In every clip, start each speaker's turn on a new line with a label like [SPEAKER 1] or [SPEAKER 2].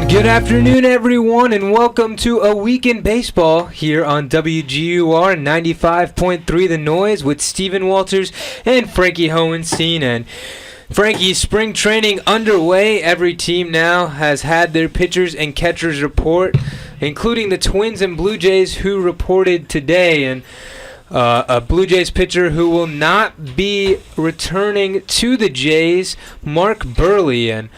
[SPEAKER 1] Good afternoon, everyone, and welcome to A Week in Baseball here on WGUR 95.3 The Noise with Stephen Walters and Frankie Hohenstein. And Frankie, spring training underway. Every team now has had their pitchers and catchers report, including the Twins and Blue Jays, who reported today. And a Blue Jays pitcher who will not be returning to the Jays, Mark Buehrle. And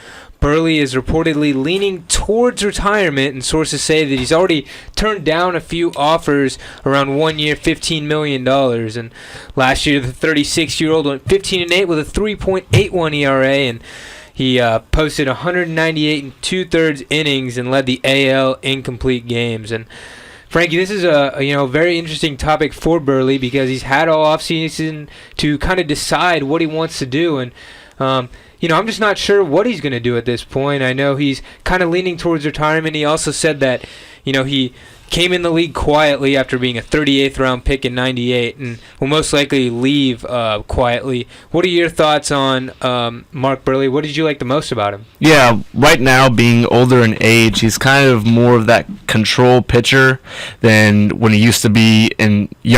[SPEAKER 1] Buehrle is reportedly leaning towards retirement, and sources say that he's already turned down a few offers around 1 year, $15 million. And last year, the 36-year-old went 15-8 with a 3.81 ERA, and he posted 198 and two-thirds innings and led the AL in complete games. And Frankie, this is a very interesting topic for Buehrle because he's had all offseason to kind of decide what he wants to do, and I'm just not sure what he's going to do at this point. I know he's kind of leaning towards retirement. He also said that, he came in the league quietly after being a 38th round pick in 98 and will most likely leave quietly. What are your thoughts on Mark Buehrle? What did you like the most about him?
[SPEAKER 2] Yeah, right now, being older in age, he's kind of more of that control pitcher than when he used to be in his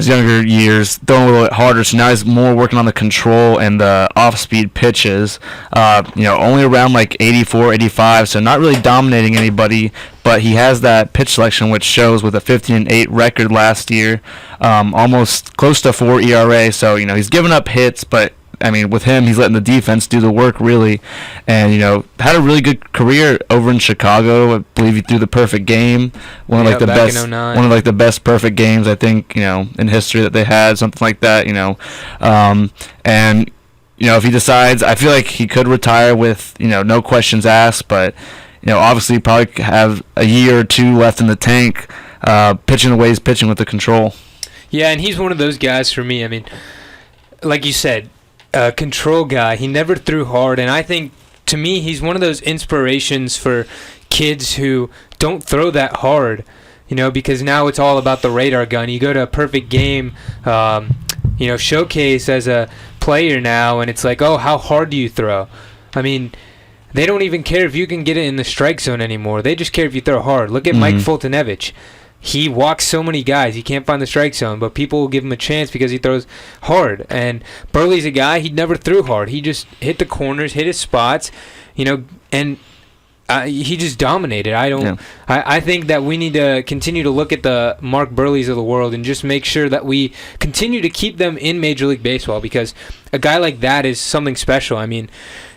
[SPEAKER 2] younger years, throwing a little bit harder. So now he's more working on the control and the off-speed pitches. Only around like 84, 85, so not really dominating anybody. But he has that pitch selection, which shows with a 15-8 record last year, almost close to 4 ERA. So he's giving up hits, but with him, he's letting the defense do the work, really. And, had a really good career over in Chicago. I believe he threw the perfect game. One of the best perfect games, I think, in history that they had, something like that, if he decides, I feel like he could retire with, no questions asked, but, obviously probably have a year or two left in the tank, pitching the way he's pitching with the control.
[SPEAKER 1] Yeah, and he's one of those guys for me. Like you said, control guy. He never threw hard, and I think, to me, he's one of those inspirations for kids who don't throw that hard, because now it's all about the radar gun. You go to a perfect game, showcase as a player now, and it's like, oh, how hard do you throw? They don't even care if you can get it in the strike zone anymore. They just care if you throw hard. Look at Mike Fultonevich. He walks so many guys. He can't find the strike zone, but people will give him a chance because he throws hard. And Buehrle's a guy, he never threw hard. He just hit the corners, hit his spots, and he just dominated. I think that we need to continue to look at the Mark Buehrles of the world and just make sure that we continue to keep them in Major League Baseball, because a guy like that is something special.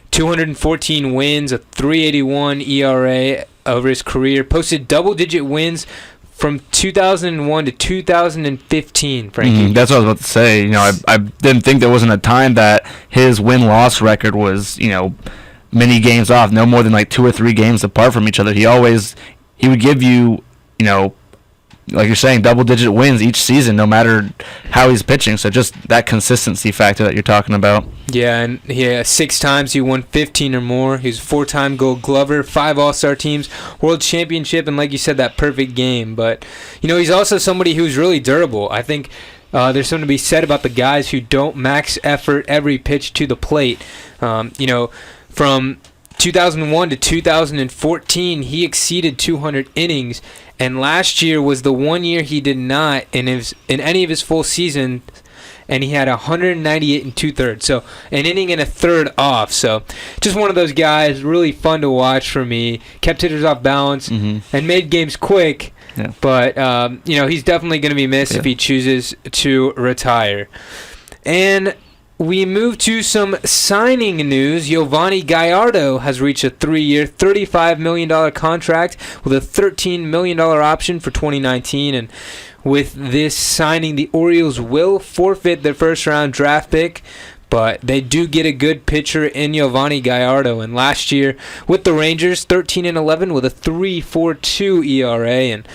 [SPEAKER 1] 214 wins, a 3.81 ERA over his career, posted double-digit wins from 2001 to 2015, Frankie.
[SPEAKER 2] That's what I was about to say. I didn't think there wasn't a time that his win-loss record was, many games off, no more than like 2 or 3 games apart from each other. He would give you, like you're saying, double-digit wins each season, no matter how he's pitching. So just that consistency factor that you're talking about.
[SPEAKER 1] Yeah, and 6 times he won 15 or more. He was a 4-time Gold Glover, 5 All-Star teams, World Championship, and like you said, that perfect game. But, he's also somebody who's really durable. I think there's something to be said about the guys who don't max effort every pitch to the plate. From 2001 to 2014, he exceeded 200 innings, and last year was the 1 year he did not in any of his full seasons, and he had 198 and two-thirds, so an inning and a third off. So just one of those guys, really fun to watch for me. Kept hitters off balance and made games quick. Yeah. But he's definitely going to be missed if he chooses to retire. And we move to some signing news. Yovani Gallardo has reached a 3-year, $35 million contract with a $13 million option for 2019. And with this signing, the Orioles will forfeit their first-round draft pick, but they do get a good pitcher in Yovani Gallardo. And last year with the Rangers, 13-11 with a 3.42 ERA. And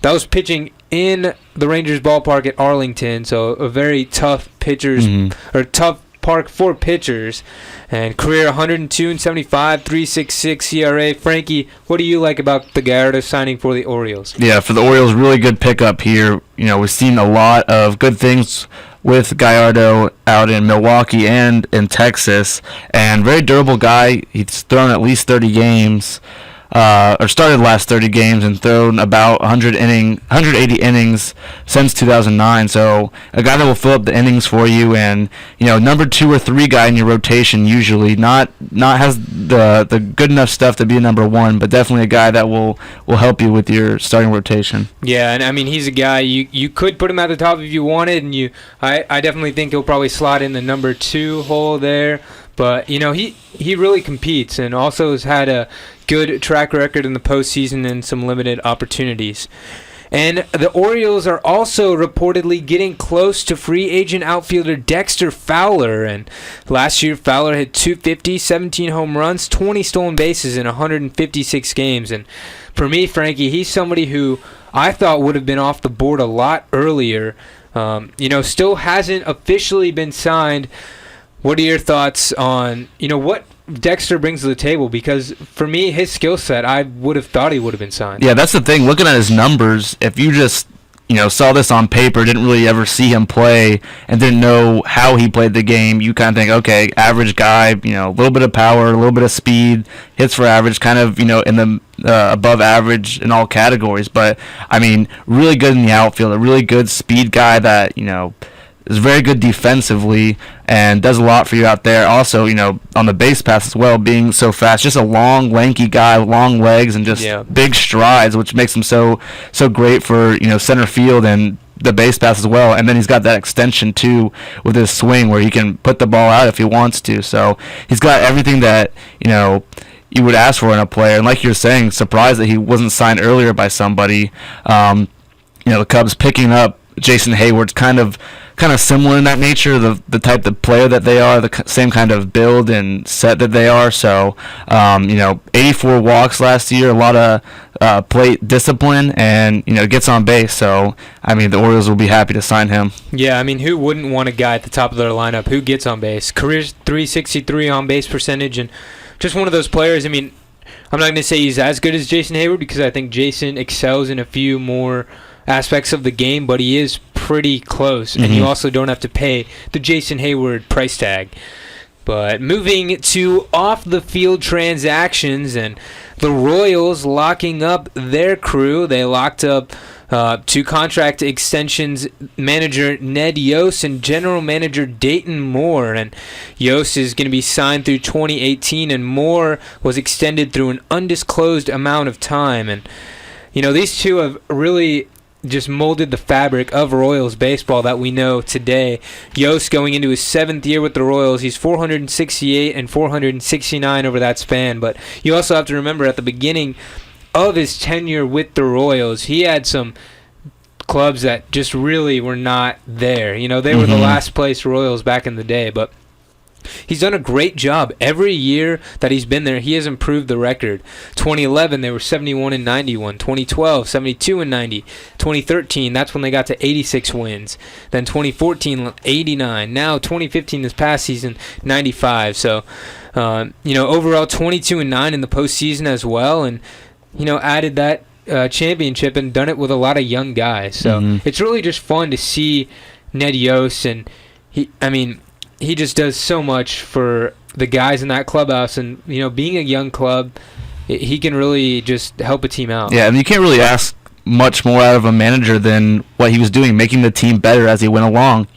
[SPEAKER 1] that was pitching in the Rangers ballpark at Arlington, so a very tough tough park for pitchers. And career 102 and 75, 3.66 ERA. Frankie, what do you like about the Gallardo signing for the Orioles?
[SPEAKER 2] Yeah, for the Orioles, really good pickup here. We've seen a lot of good things with Gallardo out in Milwaukee and in Texas, and very durable guy. He's thrown at least 30 games. Or started the last 30 games and thrown about 180 innings since 2009. So a guy that will fill up the innings for you, and number 2 or 3 guy in your rotation usually. Not has the good enough stuff to be a number 1, but definitely a guy that will help you with your starting rotation.
[SPEAKER 1] Yeah, and I mean he's a guy you could put him at the top if you wanted, and I definitely think he'll probably slot in the number 2 hole there. But he really competes, and also has had a good track record in the postseason and some limited opportunities. And the Orioles are also reportedly getting close to free agent outfielder Dexter Fowler. And last year, Fowler hit .250, 17 home runs, 20 stolen bases in 156 games. And for me, Frankie, he's somebody who I thought would have been off the board a lot earlier. Still hasn't officially been signed. What are your thoughts on, what Dexter brings to the table? Because for me, his skill set, I would have thought he would have been signed.
[SPEAKER 2] Yeah, that's the thing. Looking at his numbers, if you just, saw this on paper, didn't really ever see him play, and didn't know how he played the game, you kind of think, okay, average guy, a little bit of power, a little bit of speed, hits for average, kind of, in the above average in all categories. But, I mean, really good in the outfield, a really good speed guy that, is very good defensively and does a lot for you out there. Also, on the base pass as well, being so fast. Just a long, lanky guy, long legs, and just big strides, which makes him so great for center field and the base pass as well. And then he's got that extension too with his swing, where he can put the ball out if he wants to. So he's got everything that you would ask for in a player. And like you're saying, surprised that he wasn't signed earlier by somebody. The Cubs picking up Jason Hayward's kind of similar in that nature, the type of player that they are, the same kind of build and set that they are. So, 84 walks last year, a lot of plate discipline, and gets on base. So, I mean, the Orioles will be happy to sign him.
[SPEAKER 1] Yeah, I mean, who wouldn't want a guy at the top of their lineup who gets on base? Career .363 on base percentage, and just one of those players. I mean, I'm not going to say he's as good as Jason Hayward, because I think Jason excels in a few more aspects of the game, but he is pretty close, and you also don't have to pay the Jason Hayward price tag. But moving to off-the-field transactions, and the Royals locking up their crew. They locked up 2 contract extensions, manager Ned Yost and general manager Dayton Moore. And Yost is going to be signed through 2018, and Moore was extended through an undisclosed amount of time. And these two have really just molded the fabric of Royals baseball that we know today. Yost going into his 7th year with the Royals. He's 468 and 469 over that span. But you also have to remember, at the beginning of his tenure with the Royals, he had some clubs that just really were not there. They were the last place Royals back in the day, but he's done a great job. Every year that he's been there, he has improved the record. 2011, they were 71 and 91. 2012, 72 and 90. 2013, that's when they got to 86 wins. Then 2014, 89. Now 2015, this past season, 95. So, overall 22 and 9 in the postseason as well, and added that championship and done it with a lot of young guys. So it's really just fun to see Ned Yost, and he just does so much for the guys in that clubhouse. And, being a young club, he can really just help a team out.
[SPEAKER 2] Yeah, and you can't really ask much more out of a manager than what he was doing, making the team better as he went along.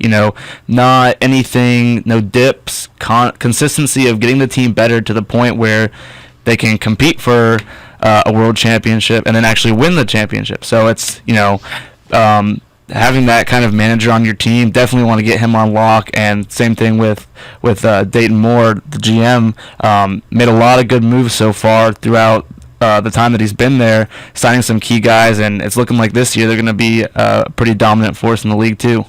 [SPEAKER 2] Not anything, no dips, consistency of getting the team better to the point where they can compete for a world championship and then actually win the championship. So it's, having that kind of manager on your team, definitely want to get him on lock. And same thing with Dayton Moore, the GM, made a lot of good moves so far throughout the time that he's been there, signing some key guys, and it's looking like this year they're going to be a pretty dominant force in the league too.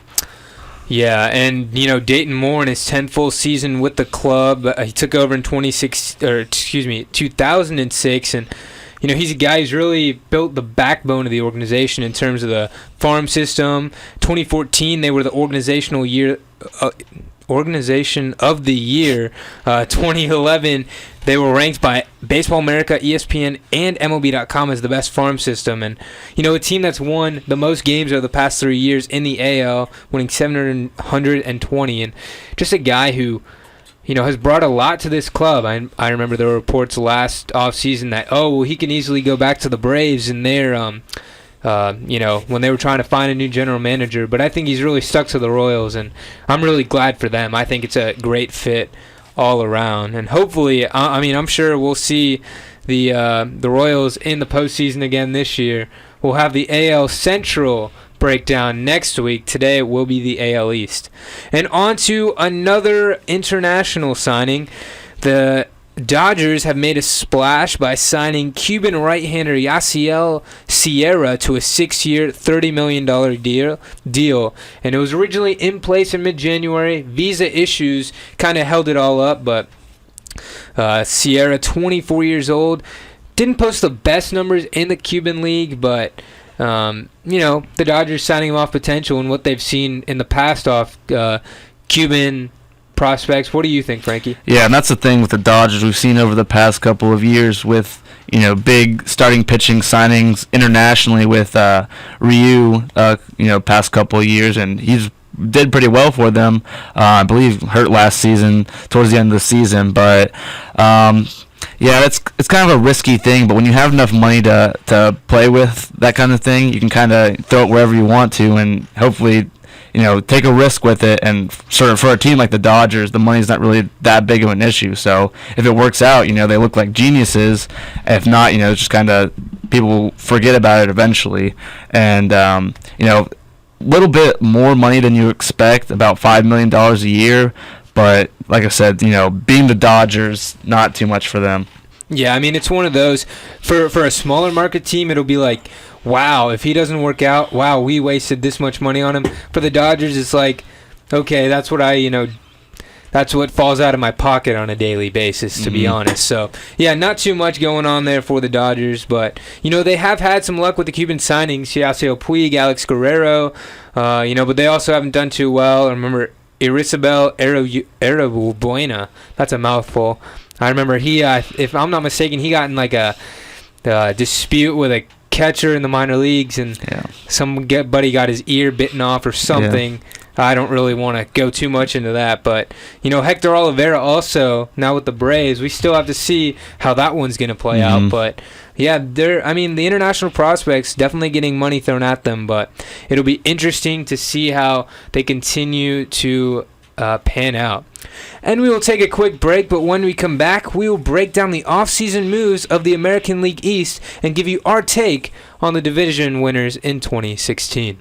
[SPEAKER 1] Yeah, and Dayton Moore in his 10th full season with the club, he took over in 2006, and he's a guy who's really built the backbone of the organization in terms of the farm system. 2014, they were the organizational Organization of the Year 2011. They were ranked by Baseball America, ESPN, and MLB.com as the best farm system. And, a team that's won the most games over the past 3 years in the AL, winning 720. And just a guy who, has brought a lot to this club. I remember there were reports last offseason that, he can easily go back to the Braves in their, when they were trying to find a new general manager. But I think he's really stuck to the Royals, and I'm really glad for them. I think it's a great fit all around. And hopefully, I'm sure we'll see the Royals in the postseason again this year. We'll have the AL Central breakdown next week. Today it will be the AL East. And on to another international signing. The Dodgers have made a splash by signing Cuban right-hander Yasiel Sierra to a 6-year, $30 million deal. And it was originally in place in mid-January. Visa issues kind of held it all up, but Sierra, 24 years old, didn't post the best numbers in the Cuban League, but the Dodgers signing him off potential and what they've seen in the past off Cuban prospects. What do you think, Frankie?
[SPEAKER 2] Yeah, and that's the thing with the Dodgers we've seen over the past couple of years with, big starting pitching signings internationally with Ryu, past couple of years, and he's did pretty well for them. I believe hurt last season, towards the end of the season, but yeah, it's kind of a risky thing, but when you have enough money to play with that kind of thing, you can kind of throw it wherever you want to, and hopefully, take a risk with it. And sort of for a team like the Dodgers, the money's not really that big of an issue. So if it works out, they look like geniuses. If not, just kind of people forget about it eventually. And little bit more money than you expect, about $5 million a year. But like I said, being the Dodgers, not too much for them.
[SPEAKER 1] Yeah, it's one of those. For a smaller market team, it'll be like, wow, if he doesn't work out, wow, we wasted this much money on him. For the Dodgers, it's like, okay, that's what that's what falls out of my pocket on a daily basis, to be honest. So, yeah, not too much going on there for the Dodgers, but, they have had some luck with the Cuban signings. Yasiel Puig, Alex Guerrero, but they also haven't done too well. I remember Irisabel Buena. That's a mouthful. I remember he, if I'm not mistaken, he got in like a dispute with a catcher in the minor leagues, and somebody got his ear bitten off or something. Yeah. I don't really want to go too much into that, but Hector Olivera also now with the Braves. We still have to see how that one's going to play out, but yeah, the international prospects definitely getting money thrown at them, but it'll be interesting to see how they continue to pan out. And we will take a quick break, but when we come back, we will break down the off-season moves of the American League East and give you our take on the division winners in 2016.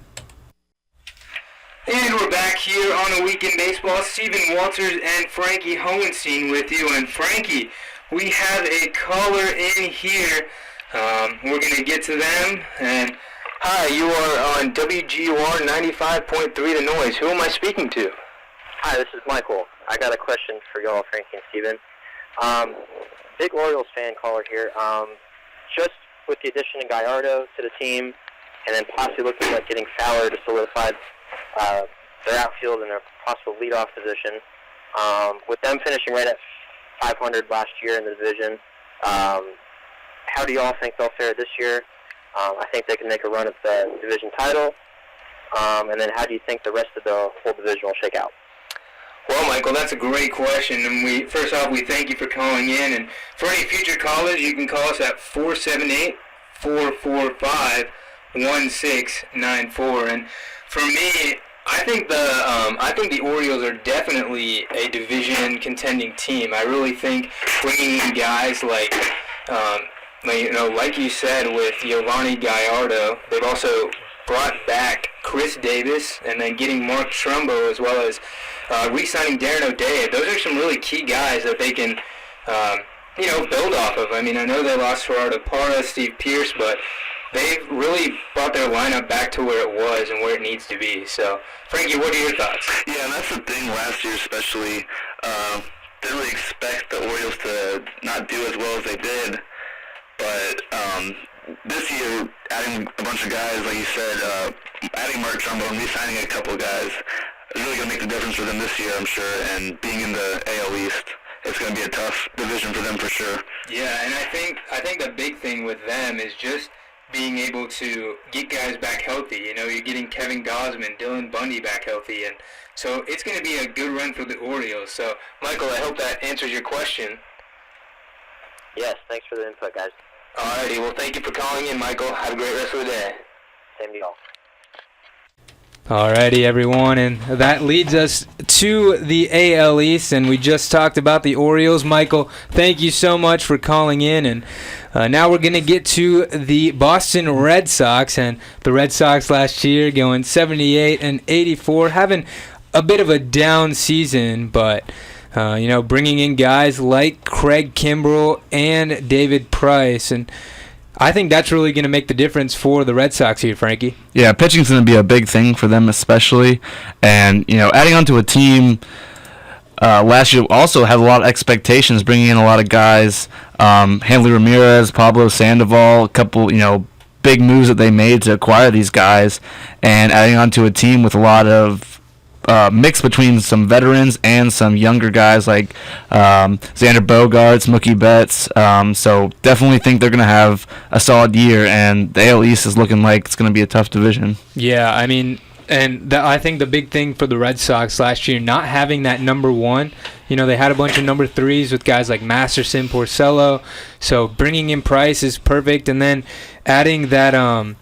[SPEAKER 1] And we're back here on A Week in Baseball. Stephen Walters and Frankie Hohenstein with you. And Frankie, we have a caller in here. We're going to get to them. And hi, you are on WGUR 95.3 The Noise. Who am I speaking to?
[SPEAKER 3] Hi, this is Michael. I got a question for y'all, Frankie and Steven. Big Orioles fan caller here. Just with the addition of Gallardo to the team, and then possibly looking at getting Fowler to solidify their outfield and their possible leadoff position, with them finishing right at 500 last year in the division, how do y'all think they'll fare this year? I think they can make a run at the division title. And then how do you think the rest of the whole division will shake out?
[SPEAKER 1] Well, Michael, that's a great question. And first off, we thank you for calling in. And for any future callers, you can call us at 478-445-1694. And for me, I think the Orioles are definitely a division contending team. I really think bringing in guys like you said with Giovanni Gallardo, they've also brought back Chris Davis, and then getting Mark Trumbo, as well as re-signing Darren O'Day. Those are some really key guys that they can, build off of. I know they lost Gerardo Parra, Steve Pearce, but they've really brought their lineup back to where it was and where it needs to be. So, Frankie, what are your thoughts?
[SPEAKER 4] Yeah, and that's the thing last year especially. Didn't really expect the Orioles to not do as well as they did. But this year, adding a bunch of guys, like you said, adding Mark Trumbo and re-signing a couple of guys, is really going to make the difference for them this year, I'm sure. And being in the AL East, it's going to be a tough division for them for sure.
[SPEAKER 1] Yeah, and I think the big thing with them is just being able to get guys back healthy. You know, you're getting Kevin Gausman, Dylan Bundy back healthy, and so it's going to be a good run for the Orioles. So, Michael, I hope that answers your question.
[SPEAKER 3] Yes, thanks for the input, guys.
[SPEAKER 1] Alrighty, well, thank you for calling in, Michael. Have a great rest of the day.
[SPEAKER 3] Same to y'all.
[SPEAKER 1] Alrighty, everyone, and that leads us to the AL East, and we just talked about the Orioles. Michael, thank you so much for calling in, and now we're going to get to the Boston Red Sox, and the Red Sox last year going 78-84, having a bit of a down season, but bringing in guys like Craig Kimbrell and David Price, and I think that's really going to make the difference for the Red Sox here, Frankie.
[SPEAKER 2] Yeah, pitching's going to be a big thing for them especially. And, adding on to a team last year also had a lot of expectations, bringing in a lot of guys. Hanley Ramirez, Pablo Sandoval, a couple, big moves that they made to acquire these guys. And adding on to a team with a lot of mix between some veterans and some younger guys like Xander Bogaerts, Mookie Betts. So definitely think they're going to have a solid year, and the AL East is looking like it's going to be a tough division.
[SPEAKER 1] Yeah, I mean, and I think the big thing for the Red Sox last year, not having that number one, they had a bunch of number threes with guys like Masterson, Porcello. So bringing in Price is perfect, and then adding that, who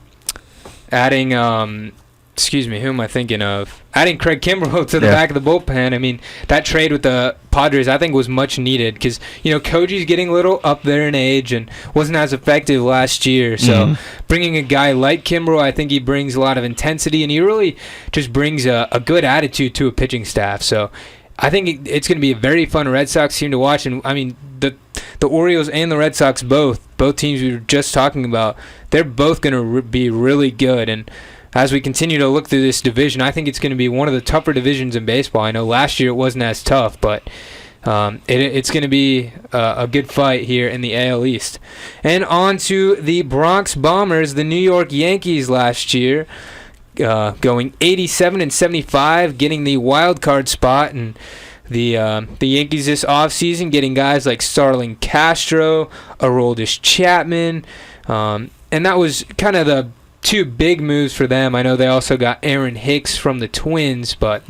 [SPEAKER 1] am I thinking of? Adding Craig Kimbrell to the back of the bullpen. I mean, that trade with the Padres, I think, was much needed because, Koji's getting a little up there in age and wasn't as effective last year. So bringing a guy like Kimbrell, I think he brings a lot of intensity, and he really just brings a good attitude to a pitching staff. So I think it's going to be a very fun Red Sox team to watch. And, I mean, the Orioles and the Red Sox, both teams we were just talking about, they're both going to be really good. And as we continue to look through this division, I think it's going to be one of the tougher divisions in baseball. I know last year it wasn't as tough, but it's going to be a good fight here in the AL East. And on to the Bronx Bombers, the New York Yankees last year, going 87-75, getting the wild card spot, and the Yankees this offseason getting guys like Starlin Castro, Aroldis Chapman, and that was kind of the two big moves for them. I know they also got Aaron Hicks from the Twins, but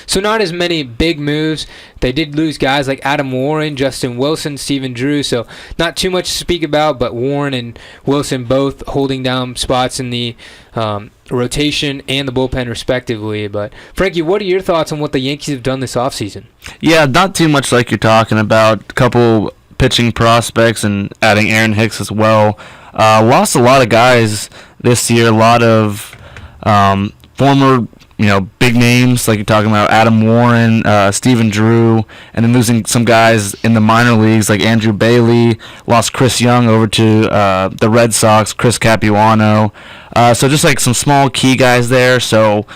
[SPEAKER 1] so not as many big moves. They did lose guys like Adam Warren, Justin Wilson, Stephen Drew, so not too much to speak about, but Warren and Wilson both holding down spots in the rotation and the bullpen respectively. But Frankie, what are your thoughts on what the Yankees have done this offseason?
[SPEAKER 2] Yeah, not too much like you're talking about. A couple pitching prospects and adding Aaron Hicks as well. Lost a lot of guys this year, a lot of former, big names like you're talking about, Adam Warren, Stephen Drew, and then losing some guys in the minor leagues like Andrew Bailey, lost Chris Young over to the Red Sox, Chris Capuano. So just like some small key guys there, so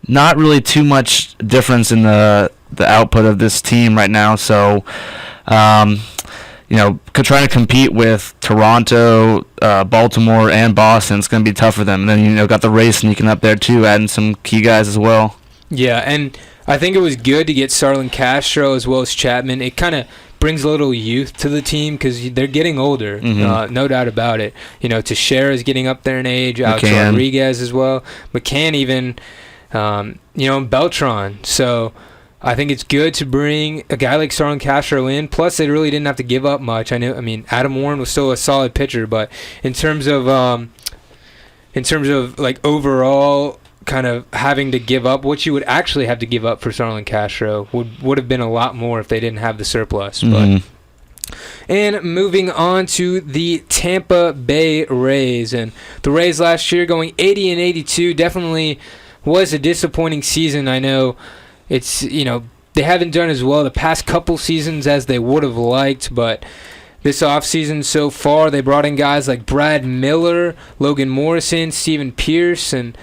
[SPEAKER 2] not really too much difference in the output of this team right now. So trying to compete with Toronto, Baltimore, and Boston, it's going to be tough for them. And then, got the Rays sneaking up there, too, adding some key guys as well.
[SPEAKER 1] Yeah, and I think it was good to get Starlin Castro as well as Chapman. It kind of brings a little youth to the team because they're getting older, no doubt about it. Teixeira is getting up there in age, Alex Rodriguez as well. McCann even, Beltran. So I think it's good to bring a guy like Starlin Castro in. Plus, they really didn't have to give up much. Adam Warren was still a solid pitcher, but in terms of like overall kind of having to give up, what you would actually have to give up for Starlin Castro would have been a lot more if they didn't have the surplus. But and moving on to the Tampa Bay Rays, and the Rays last year going 80-82 definitely was a disappointing season. I know. It's, they haven't done as well the past couple seasons as they would have liked, but this offseason so far, they brought in guys like Brad Miller, Logan Morrison, Steven Pierce, and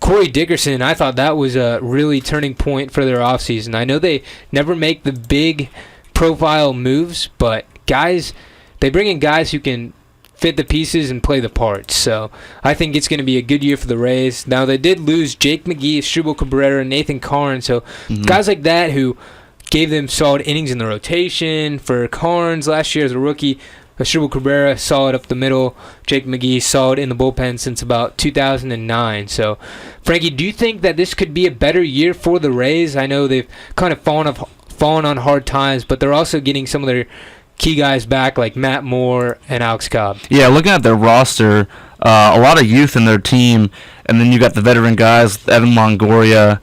[SPEAKER 1] Corey Dickerson. I thought that was a really turning point for their offseason. I know they never make the big profile moves, but they bring in guys who can fit the pieces and play the parts. So I think it's going to be a good year for the Rays. Now, they did lose Jake McGee, Struble Cabrera, and Nathan Karn. So guys like that who gave them solid innings in the rotation. For Karns last year as a rookie, Struble Cabrera solid up the middle. Jake McGee solid in the bullpen since about 2009. So, Frankie, do you think that this could be a better year for the Rays? I know they've kind of fallen on hard times, but they're also getting some of their key guys back like Matt Moore and Alex Cobb.
[SPEAKER 2] Yeah, looking at their roster, a lot of youth in their team, and then you got the veteran guys, Evan Longoria.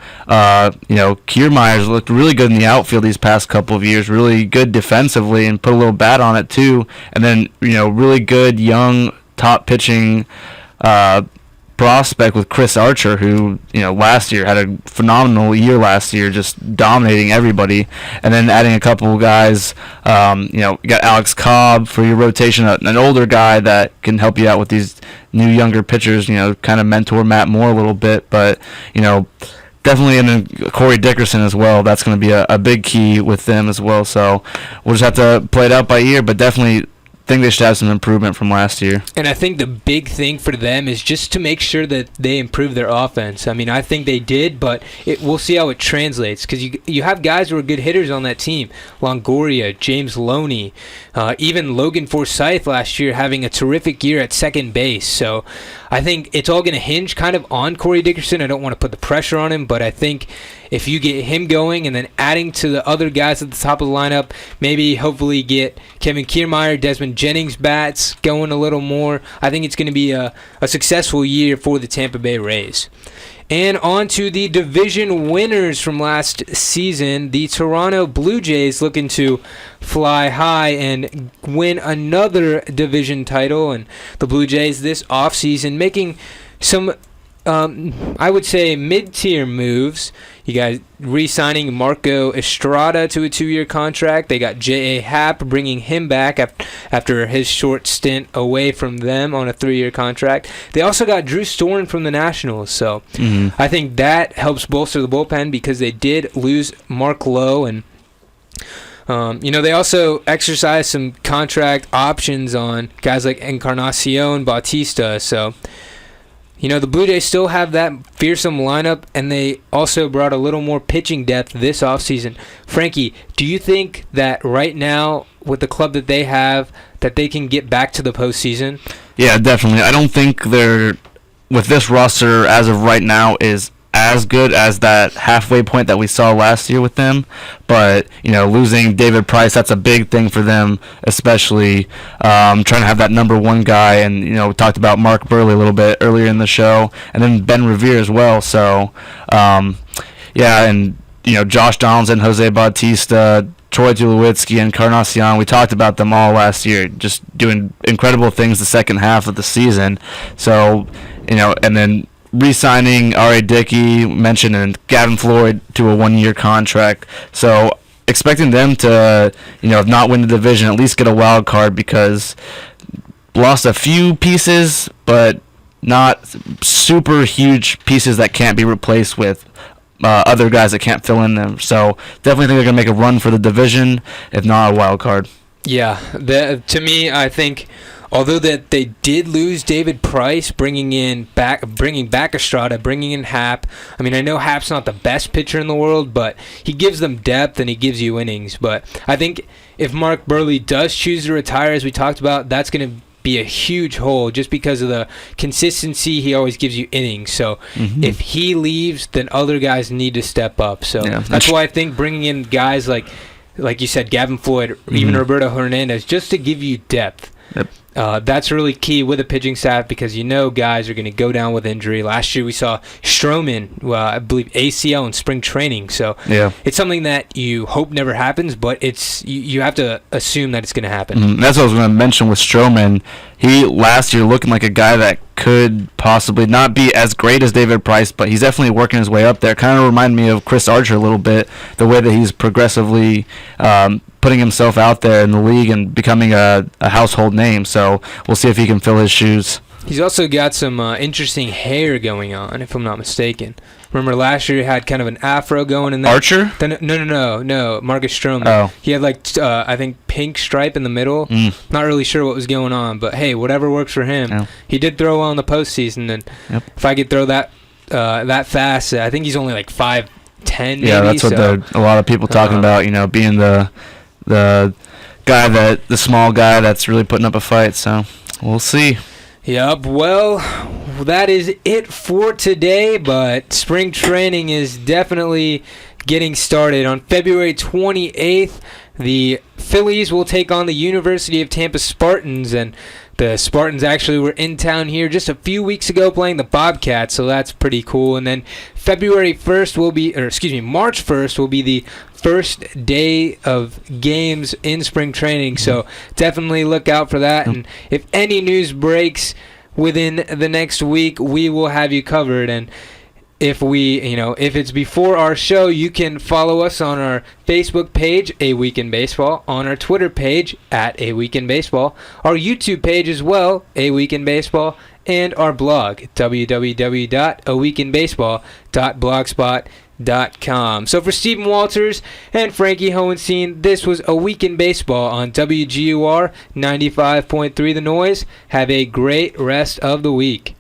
[SPEAKER 2] Kiermaier's looked really good in the outfield these past couple of years, really good defensively, and put a little bat on it too. And then really good young top pitching prospect with Chris Archer, who last year had a phenomenal year last year, just dominating everybody. And then adding a couple of guys, you got Alex Cobb for your rotation, an older guy that can help you out with these new younger pitchers, kind of mentor Matt Moore a little bit, but definitely, and then Corey Dickerson as well. That's going to be a big key with them as well. So we'll just have to play it out by ear, but definitely think they should have some improvement from last year.
[SPEAKER 1] And I think the big thing for them is just to make sure that they improve their offense. I mean, I think they did, but we'll see how it translates, because you have guys who are good hitters on that team. Longoria, James Loney, even Logan Forsythe last year having a terrific year at second base. So I think it's all going to hinge kind of on Corey Dickerson. I don't want to put the pressure on him, but I think if you get him going and then adding to the other guys at the top of the lineup, maybe hopefully get Kevin Kiermaier, Desmond Jennings bats going a little more, I think it's going to be a successful year for the Tampa Bay Rays. And on to the division winners from last season. The Toronto Blue Jays looking to fly high and win another division title. And the Blue Jays this offseason making some, I would say, mid-tier moves. You guys re-signing Marco Estrada to a 2-year contract. They got J.A. Happ, bringing him back after his short stint away from them on a 3-year contract. They also got Drew Storen from the Nationals. So I think that helps bolster the bullpen, because they did lose Mark Lowe. And they also exercised some contract options on guys like Encarnacion Bautista. So the Blue Jays still have that fearsome lineup, and they also brought a little more pitching depth this offseason. Frankie, do you think that right now, with the club that they have, that they can get back to the postseason?
[SPEAKER 2] Yeah, definitely. I don't think they're, with this roster as of right now, is as good as that halfway point that we saw last year with them, but losing David Price, that's a big thing for them, especially trying to have that number one guy. And we talked about Mark Burley a little bit earlier in the show, and then Ben Revere as well. So and Josh Donaldson, Jose Bautista, Troy Tulowitzki, and Encarnacion, we talked about them all last year, just doing incredible things the second half of the season. So and then re-signing R.A. Dickey, mentioned, and Gavin Floyd to a 1-year contract. So expecting them to, if not win the division, at least get a wild card, because lost a few pieces, but not super huge pieces that can't be replaced with other guys that can't fill in them. So definitely think they're going to make a run for the division, if not a wild card.
[SPEAKER 1] Yeah, to me, I think, although that they did lose David Price, bringing back Estrada, bringing in Happ. I mean, I know Happ's not the best pitcher in the world, but he gives them depth and he gives you innings. But I think if Mark Burley does choose to retire, as we talked about, that's going to be a huge hole, just because of the consistency. He always gives you innings. So if he leaves, then other guys need to step up. So that's why I think bringing in guys like you said, Gavin Floyd, even Roberto Hernandez, just to give you depth.
[SPEAKER 2] Yep.
[SPEAKER 1] That's really key with the pitching staff, because guys are going to go down with injury. Last year we saw Stroman, I believe ACL in spring training. So it's something that you hope never happens, but you have to assume that it's going to happen.
[SPEAKER 2] That's what I was going to mention with Stroman. He last year looking like a guy that could possibly not be as great as David Price, but he's definitely working his way up there. Kind of reminded me of Chris Archer a little bit, the way that he's progressively putting himself out there in the league and becoming a household name. So we'll see if he can fill his shoes.
[SPEAKER 1] He's also got some interesting hair going on, if I'm not mistaken. Remember last year he had kind of an afro going in there.
[SPEAKER 2] Archer?
[SPEAKER 1] No. Marcus Stroman.
[SPEAKER 2] Oh.
[SPEAKER 1] He had I think pink stripe in the middle. Not really sure what was going on, but hey, whatever works for him.
[SPEAKER 2] Yeah.
[SPEAKER 1] He did throw well in the postseason, and if I could throw that fast, I think he's only like 5'10".
[SPEAKER 2] Yeah,
[SPEAKER 1] maybe,
[SPEAKER 2] that's what a lot of people talking about. Being the guy the small guy that's really putting up a fight. So we'll see.
[SPEAKER 1] Yep, well, that is it for today, but spring training is definitely getting started. On February 28th, the Phillies will take on the University of Tampa Spartans, and the Spartans actually were in town here just a few weeks ago playing the Bobcats, so that's pretty cool. And then March 1st will be the first day of games in spring training, so definitely look out for that. And if any news breaks within the next week, we will have you covered. And if it's before our show, you can follow us on our Facebook page, A Week in Baseball, on our Twitter page, at A Week in Baseball, our YouTube page as well, A Week in Baseball, and our blog, www.aweekinbaseball.blogspot.com. So for Stephen Walters and Frankie Hohenstein, this was A Week in Baseball on WGUR 95.3 The Noise. Have a great rest of the week.